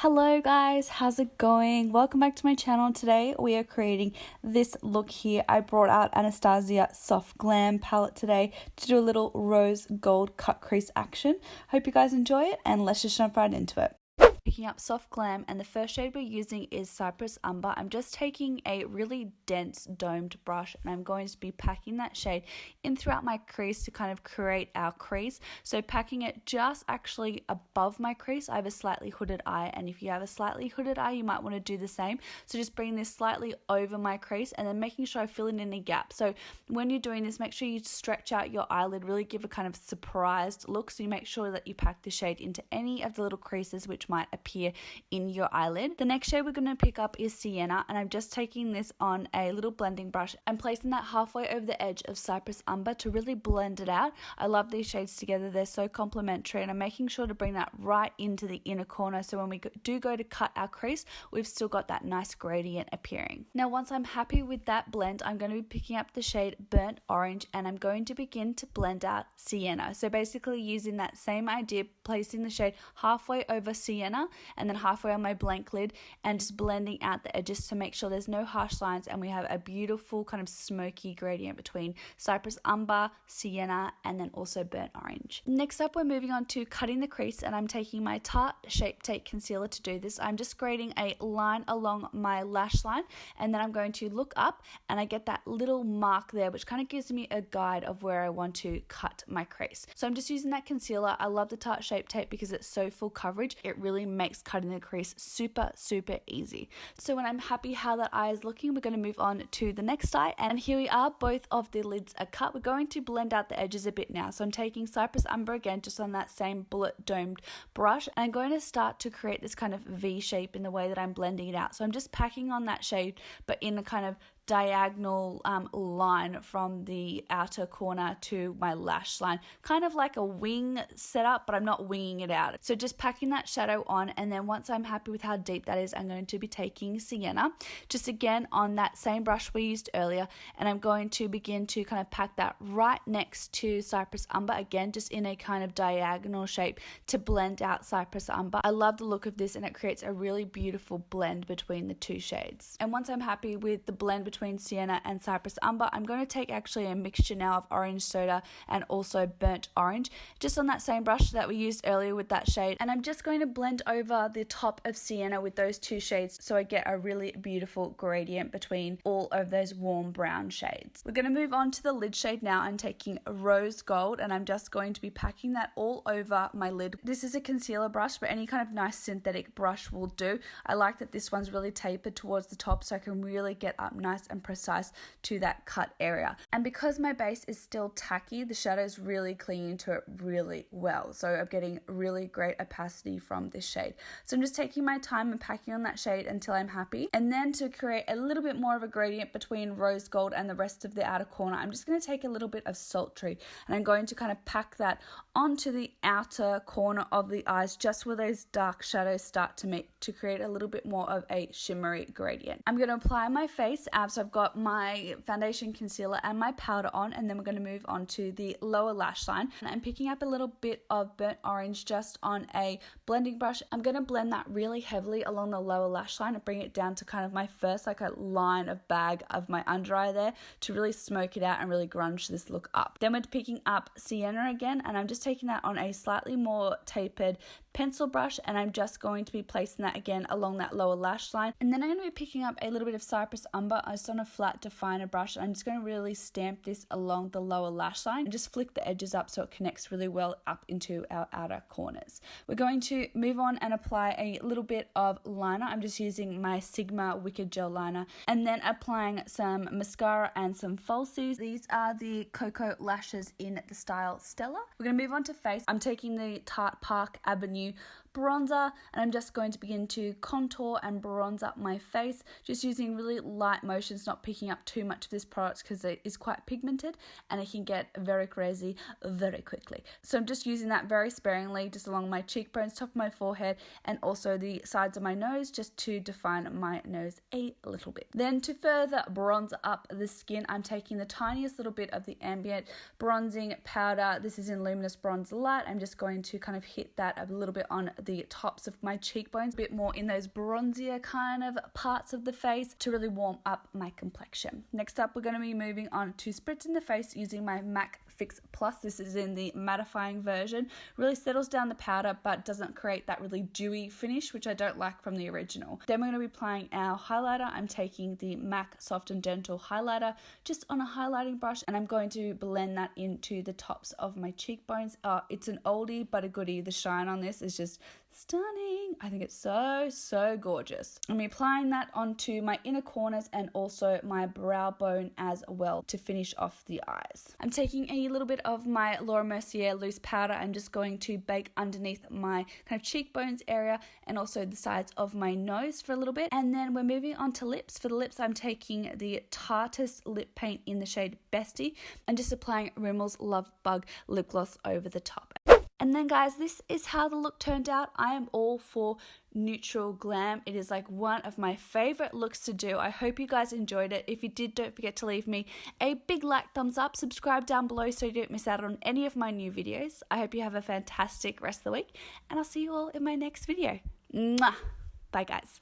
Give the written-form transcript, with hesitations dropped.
Hello guys, how's it going? Welcome back to my channel. Today we are creating this look here. I brought out Anastasia Soft Glam palette today to do a little rose gold cut crease action. Hope you guys enjoy it and let's just jump right into it. Picking up Soft Glam, and the first shade we're using is Cypress Umber. I'm just taking a really dense domed brush and I'm going to be packing that shade in throughout my crease to kind of create our crease. So packing it just actually above my crease. I have a slightly hooded eye, and if you have a slightly hooded eye you might want to do the same. So just bringing this slightly over my crease and then making sure I fill in any gap. So when you're doing this, make sure you stretch out your eyelid, really give a kind of surprised look. So you make sure that you pack the shade into any of the little creases which might appear in your eyelid. The next shade we're going to pick up is Sienna, and I'm just taking this on a little blending brush and placing that halfway over the edge of Cypress Umber to really blend it out. I love these shades together, they're so complementary, and I'm making sure to bring that right into the inner corner so when we do go to cut our crease, we've still got that nice gradient appearing. Now once I'm happy with that blend, I'm going to be picking up the shade Burnt Orange and I'm going to begin to blend out Sienna. So basically using that same idea, placing the shade halfway over Sienna and then halfway on my blank lid and just blending out the edges to make sure there's no harsh lines and we have a beautiful kind of smoky gradient between Cypress Umber, Sienna, and then also Burnt Orange. Next up we're moving on to cutting the crease, and I'm taking my Tarte Shape Tape concealer to do this. I'm just grading a line along my lash line and then I'm going to look up and I get that little mark there which kind of gives me a guide of where I want to cut my crease. So I'm just using that concealer. I love the Tarte Shape Tape because it's so full coverage. It really makes cutting the crease super easy. So when I'm happy how that eye is looking, we're going to move on to the next eye, and here we are, both of the lids are cut. We're going to blend out the edges a bit now. So I'm taking Cypress Umber again just on that same bullet domed brush, and I'm going to start to create this kind of V shape in the way that I'm blending it out. So I'm just packing on that shade but in a kind of diagonal line from the outer corner to my lash line, kind of like a wing setup, but I'm not winging it out. So just packing that shadow on, and then once I'm happy with how deep that is, I'm going to be taking Sienna just again on that same brush we used earlier, and I'm going to begin to kind of pack that right next to Cypress Umber, again just in a kind of diagonal shape to blend out Cypress Umber. I love the look of this and it creates a really beautiful blend between the two shades. And once I'm happy with the blend between Sienna and Cypress Umber, I'm going to take actually a mixture now of orange soda and also burnt orange just on that same brush that we used earlier with that shade, and I'm just going to blend over the top of Sienna with those two shades so I get a really beautiful gradient between all of those warm brown shades. We're going to move on to the lid shade now. I'm taking Rose Gold and I'm just going to be packing that all over my lid. This is a concealer brush, but any kind of nice synthetic brush will do. I like that this one's really tapered towards the top so I can really get up nice and precise to that cut area. And because my base is still tacky, the shadow's really clinging to it really well. So I'm getting really great opacity from this shade. So I'm just taking my time and packing on that shade until I'm happy. And then to create a little bit more of a gradient between Rose Gold and the rest of the outer corner, I'm just going to take a little bit of Sultry and I'm going to kind of pack that onto the outer corner of the eyes just where those dark shadows start to meet to create a little bit more of a shimmery gradient. I'm going to apply my face as I've got my foundation, concealer and my powder on, and then we're going to move on to the lower lash line. And I'm picking up a little bit of burnt orange just on a blending brush. I'm going to blend that really heavily along the lower lash line and bring it down to kind of my first like a line of bag of my under eye there to really smoke it out and really grunge this look up. Then we're picking up Sienna again, and I'm just taking that on a slightly more tapered pencil brush, and I'm just going to be placing that again along that lower lash line. And then I'm going to be picking up a little bit of Cypress Umber just on a flat definer brush. I'm just going to really stamp this along the lower lash line and just flick the edges up so it connects really well up into our outer corners. We're going to move on and apply a little bit of liner. I'm just using my Sigma Wicked Gel Liner and then applying some mascara and some falsies. These are the Koko lashes in the style Stella. We're going to move on to face. I'm taking the Tarte Park Avenue bronzer and I'm just going to begin to contour and bronze up my face, just using really light motions, not picking up too much of this product because it is quite pigmented and it can get very crazy very quickly. So I'm just using that very sparingly just along my cheekbones, top of my forehead and also the sides of my nose just to define my nose a little bit. Then to further bronze up the skin, I'm taking the tiniest little bit of the Ambient bronzing powder. This is in Luminous Bronze Light. I'm just going to kind of hit that a little bit on the tops of my cheekbones, a bit more in those bronzier kind of parts of the face to really warm up my complexion. Next up, we're going to be moving on to spritzing the face using my MAC Fix Plus. This is in the mattifying version. Really settles down the powder but doesn't create that really dewy finish, which I don't like from the original. Then we're going to be applying our highlighter. I'm taking the MAC Soft and Gentle highlighter just on a highlighting brush, and I'm going to blend that into the tops of my cheekbones. It's an oldie but a goodie. The shine on this is just stunning. I think it's so gorgeous. I'm applying that onto my inner corners and also my brow bone as well to finish off the eyes. I'm taking a little bit of my Laura Mercier loose powder. I'm just going to bake underneath my kind of cheekbones area and also the sides of my nose for a little bit. And then we're moving on to lips. For the lips, I'm taking the Tarte lip paint in the shade Bestie and just applying Rimmel's Love Bug lip gloss over the top. And then guys, this is how the look turned out. I am all for neutral glam. It is like one of my favorite looks to do. I hope you guys enjoyed it. If you did, don't forget to leave me a big like, thumbs up, subscribe down below so you don't miss out on any of my new videos. I hope you have a fantastic rest of the week, and I'll see you all in my next video. Mwah! Bye guys.